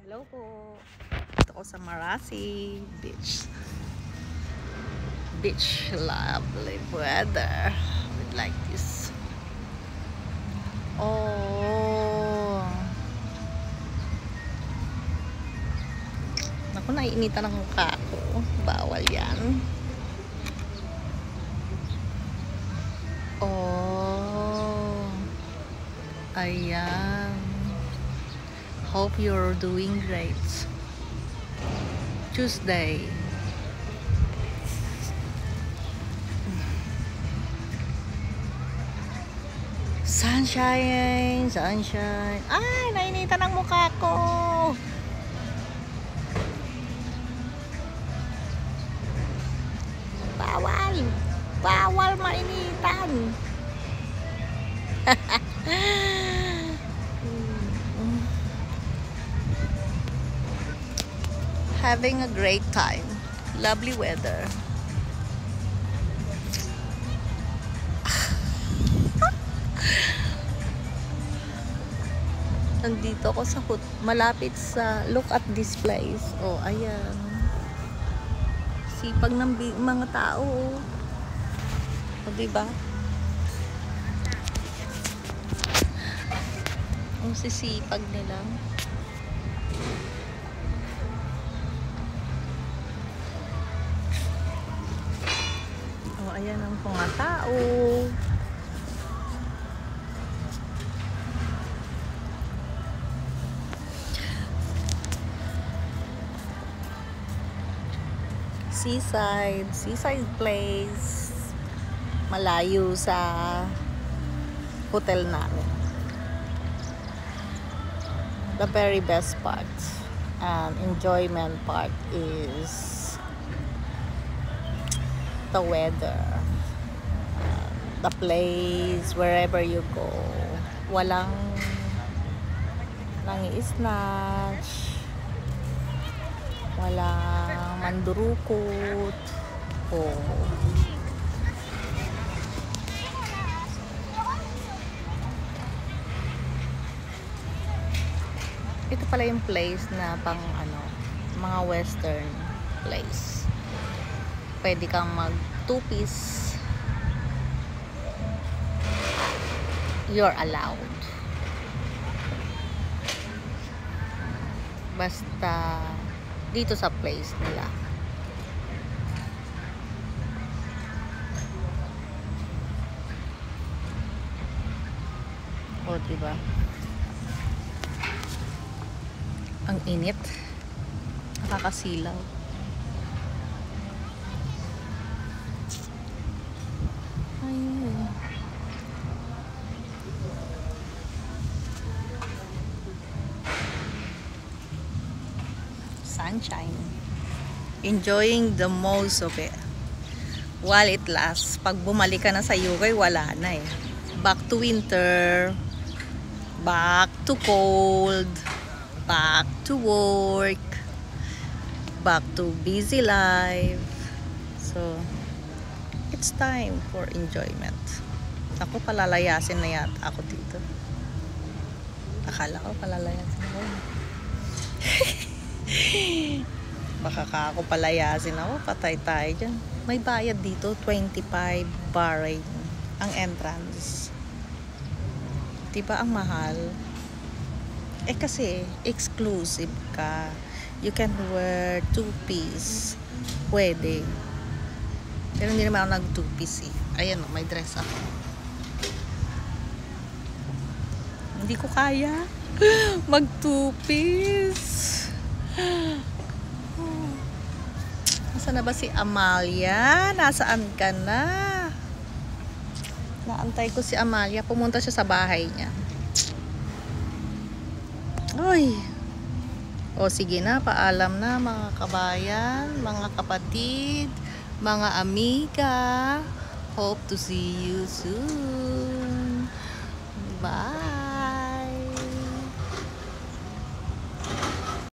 Hello po. Dito ko sa Marasi Beach. Lovely weather. With like this. Oh. Naku, naiinitan ang mukha ko. Bawal yan. Oh. Ayan. Hope you're doing great. Tuesday. Sunshine, sunshine. Ay, nainitan ang mukha ko. Bawal. Bawal mainitan. Having a great time. Lovely weather. Nandito ako sa malapit sa look at this place. Oh, ayan. Sipag ng mga tao. O, diba? Ang sisipag nila. Oh, ayan ang mga tao. Seaside place. Malayo sa hotel namin. The very best part and enjoyment part is the weather, the place, wherever you go. Walang nangi-snatch, walang mandurukot. Oh. Ito pala yung place na pang mga western place. Pwede kang mag two-piece. You're allowed. Basta dito sa place nila. O, diba? Ang init. Nakakasilaw. Ayun. Sunshine. Enjoying the most of it. While it lasts. Pag bumalik ka na sa UK, wala na eh. Back to winter. Back to cold. Back to work. Back to busy life. So, it's time for enjoyment. Ako, palalayasin na yata ako dito. Akala ko palalayasin ako. Baka ka ako palayasin ako, patay tayo dyan. May bayad dito, 25 Bahrain ang entrance. Diba ang mahal? Eh kasi exclusive ka. You can wear two-piece. Pwede. Pero hindi naman ako nag two-piece eh. Ayan o, may dress ako. Hindi ko kaya mag two-piece. Nasaan na ba si Amalia? Nasaan ka na? Naantay ko si Amalia. Pumunta siya sa bahay niya. Ay. O sige na, paalam na mga kabayan, mga kapatid, mga amiga. Hope to see you soon. Bye.